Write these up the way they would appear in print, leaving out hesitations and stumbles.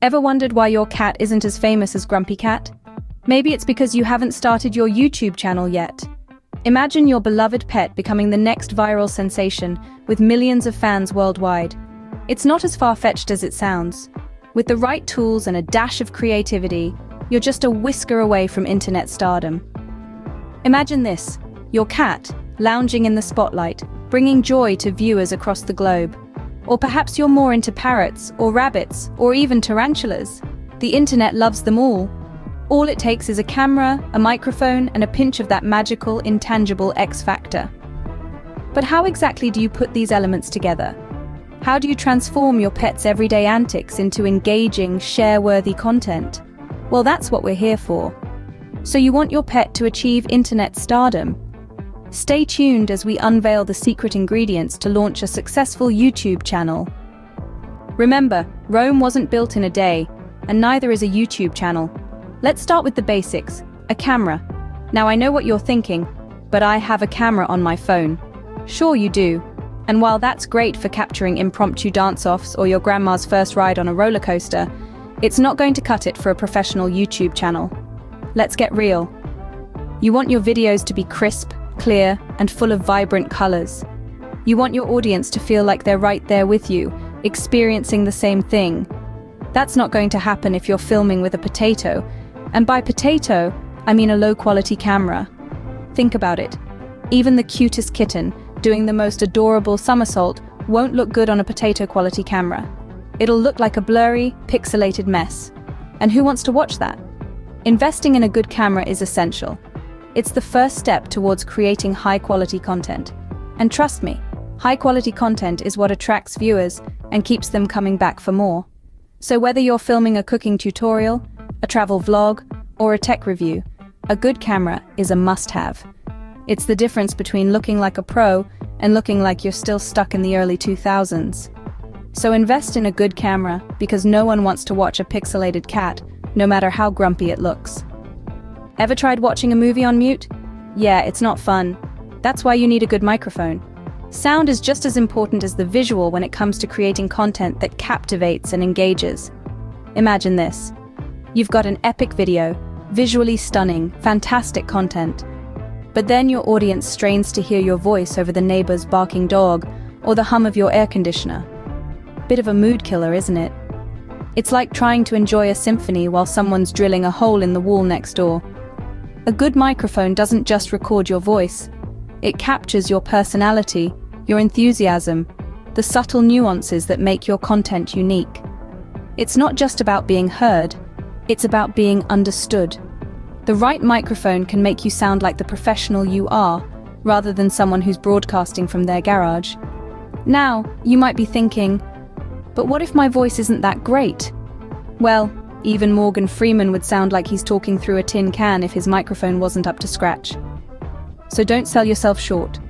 Ever wondered why your cat isn't as famous as Grumpy Cat? Maybe it's because you haven't started your YouTube channel yet. Imagine your beloved pet becoming the next viral sensation with millions of fans worldwide. It's not as far-fetched as it sounds. With the right tools and a dash of creativity, you're just a whisker away from internet stardom. Imagine this, your cat, lounging in the spotlight, bringing joy to viewers across the globe. Or perhaps you're more into parrots, or rabbits, or even tarantulas. The internet loves them all. All it takes is a camera, a microphone, and a pinch of that magical, intangible X factor. But how exactly do you put these elements together? How do you transform your pet's everyday antics into engaging, share-worthy content? Well, that's what we're here for. So you want your pet to achieve internet stardom? Stay tuned as we unveil the secret ingredients to launch a successful YouTube channel. Remember, Rome wasn't built in a day, and neither is a YouTube channel. Let's start with the basics, a camera. Now I know what you're thinking, but I have a camera on my phone. Sure you do. And while that's great for capturing impromptu dance-offs or your grandma's first ride on a roller coaster, it's not going to cut it for a professional YouTube channel. Let's get real. You want your videos to be crisp, clear, and full of vibrant colors. You want your audience to feel like they're right there with you, experiencing the same thing. That's not going to happen if you're filming with a potato. And by potato, I mean a low-quality camera. Think about it. Even the cutest kitten, doing the most adorable somersault, won't look good on a potato-quality camera. It'll look like a blurry, pixelated mess. And who wants to watch that? Investing in a good camera is essential. It's the first step towards creating high-quality content. And trust me, high-quality content is what attracts viewers and keeps them coming back for more. So whether you're filming a cooking tutorial, a travel vlog, or a tech review, a good camera is a must-have. It's the difference between looking like a pro and looking like you're still stuck in the early 2000s. So invest in a good camera because no one wants to watch a pixelated cat, no matter how grumpy it looks. Ever tried watching a movie on mute? Yeah, it's not fun. That's why you need a good microphone. Sound is just as important as the visual when it comes to creating content that captivates and engages. Imagine this. You've got an epic video, visually stunning, fantastic content. But then your audience strains to hear your voice over the neighbor's barking dog or the hum of your air conditioner. Bit of a mood killer, isn't it? It's like trying to enjoy a symphony while someone's drilling a hole in the wall next door. A good microphone doesn't just record your voice. It captures your personality, your enthusiasm, the subtle nuances that make your content unique. It's not just about being heard, it's about being understood. The right microphone can make you sound like the professional you are, rather than someone who's broadcasting from their garage. Now, you might be thinking, but what if my voice isn't that great? Well, even Morgan Freeman would sound like he's talking through a tin can if his microphone wasn't up to scratch. So don't sell yourself short.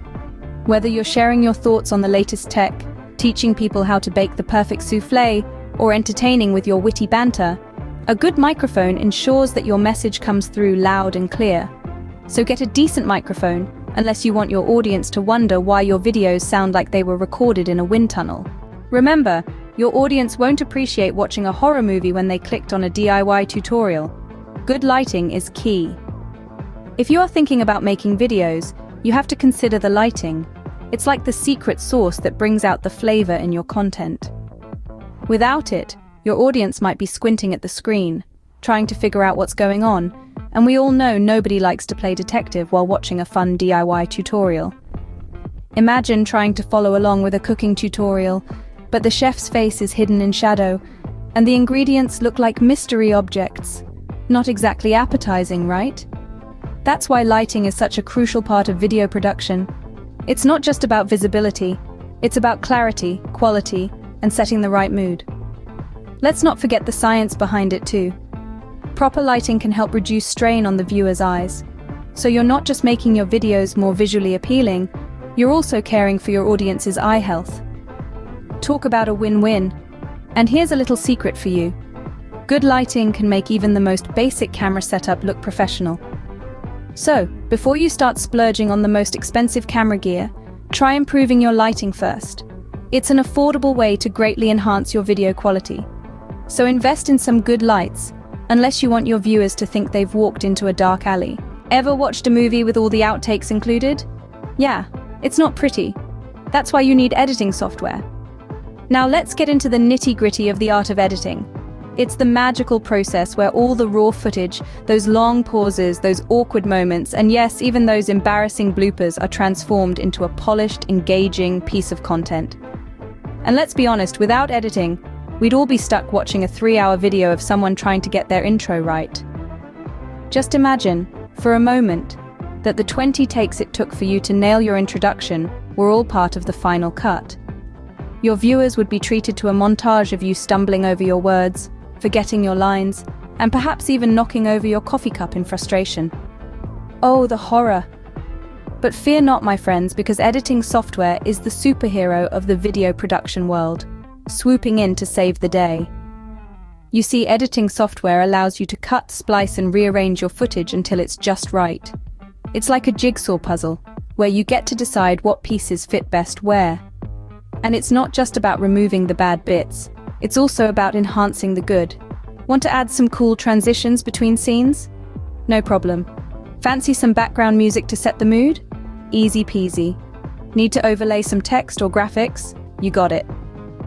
Whether you're sharing your thoughts on the latest tech, teaching people how to bake the perfect soufflé, or entertaining with your witty banter, a good microphone ensures that your message comes through loud and clear. So get a decent microphone, unless you want your audience to wonder why your videos sound like they were recorded in a wind tunnel. Remember, your audience won't appreciate watching a horror movie when they clicked on a DIY tutorial. Good lighting is key. If you are thinking about making videos, you have to consider the lighting. It's like the secret sauce that brings out the flavor in your content. Without it, your audience might be squinting at the screen, trying to figure out what's going on, and we all know nobody likes to play detective while watching a fun DIY tutorial. Imagine trying to follow along with a cooking tutorial, but the chef's face is hidden in shadow, and the ingredients look like mystery objects. Not exactly appetizing, right? That's why lighting is such a crucial part of video production. It's not just about visibility, it's about clarity, quality, and setting the right mood. Let's not forget the science behind it too. Proper lighting can help reduce strain on the viewer's eyes. So you're not just making your videos more visually appealing, you're also caring for your audience's eye health. Talk about a win-win. And here's a little secret for you. Good lighting can make even the most basic camera setup look professional. So, before you start splurging on the most expensive camera gear, try improving your lighting first. It's an affordable way to greatly enhance your video quality. So invest in some good lights, unless you want your viewers to think they've walked into a dark alley. Ever watched a movie with all the outtakes included? Yeah, it's not pretty. That's why you need editing software. Now let's get into the nitty-gritty of the art of editing. It's the magical process where all the raw footage, those long pauses, those awkward moments, and yes, even those embarrassing bloopers are transformed into a polished, engaging piece of content. And let's be honest, without editing, we'd all be stuck watching a 3-hour video of someone trying to get their intro right. Just imagine, for a moment, that the 20 takes it took for you to nail your introduction were all part of the final cut. Your viewers would be treated to a montage of you stumbling over your words, forgetting your lines, and perhaps even knocking over your coffee cup in frustration. Oh, the horror! But fear not, my friends, because editing software is the superhero of the video production world, swooping in to save the day. You see, editing software allows you to cut, splice, and rearrange your footage until it's just right. It's like a jigsaw puzzle, where you get to decide what pieces fit best where. And it's not just about removing the bad bits. It's also about enhancing the good. Want to add some cool transitions between scenes? No problem. Fancy some background music to set the mood? Easy peasy. Need to overlay some text or graphics? You got it.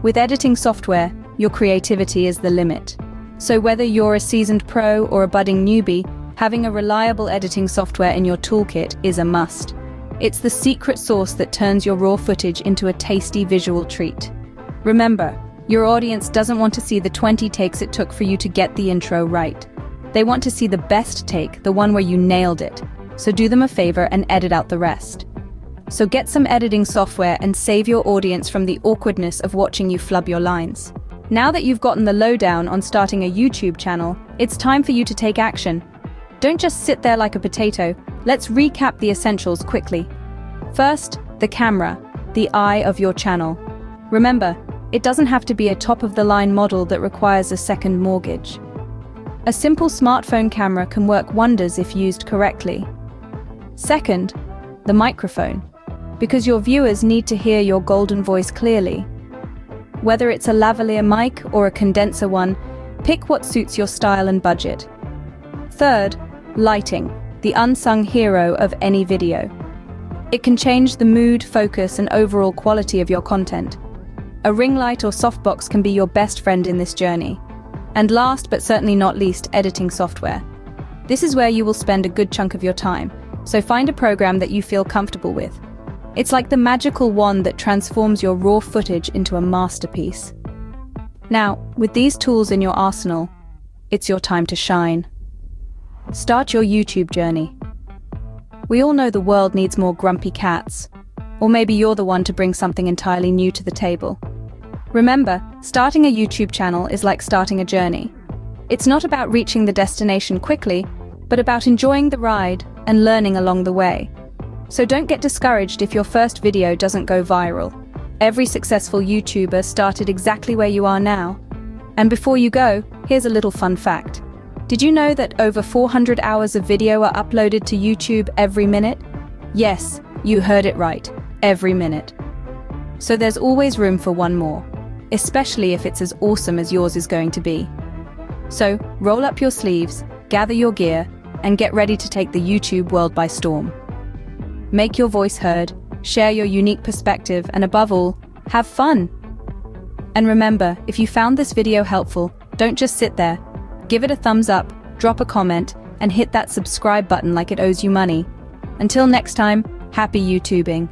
With editing software, your creativity is the limit. So whether you're a seasoned pro or a budding newbie, having a reliable editing software in your toolkit is a must. It's the secret sauce that turns your raw footage into a tasty visual treat. Remember, your audience doesn't want to see the 20 takes it took for you to get the intro right. They want to see the best take, the one where you nailed it. So do them a favor and edit out the rest. So get some editing software and save your audience from the awkwardness of watching you flub your lines. Now that you've gotten the lowdown on starting a YouTube channel, it's time for you to take action. Don't just sit there like a potato. Let's recap the essentials quickly. First, the camera, the eye of your channel. Remember, it doesn't have to be a top-of-the-line model that requires a second mortgage. A simple smartphone camera can work wonders if used correctly. Second, the microphone, because your viewers need to hear your golden voice clearly. Whether it's a lavalier mic or a condenser one, pick what suits your style and budget. Third, lighting, the unsung hero of any video. It can change the mood, focus, and overall quality of your content. A ring light or softbox can be your best friend in this journey. And last but certainly not least, editing software. This is where you will spend a good chunk of your time, so find a program that you feel comfortable with. It's like the magical wand that transforms your raw footage into a masterpiece. Now, with these tools in your arsenal, it's your time to shine. Start your YouTube journey. We all know the world needs more grumpy cats, or maybe you're the one to bring something entirely new to the table. Remember, starting a YouTube channel is like starting a journey. It's not about reaching the destination quickly, but about enjoying the ride and learning along the way. So don't get discouraged if your first video doesn't go viral. Every successful YouTuber started exactly where you are now. And before you go, here's a little fun fact. Did you know that over 400 hours of video are uploaded to YouTube every minute? Yes, you heard it right, every minute. So there's always room for one more, especially if it's as awesome as yours is going to be. So roll up your sleeves, gather your gear, and get ready to take the YouTube world by storm. Make your voice heard, share your unique perspective, and above all, have fun. And remember, if you found this video helpful, don't just sit there. Give it a thumbs up, drop a comment, and hit that subscribe button like it owes you money. Until next time, happy YouTubing.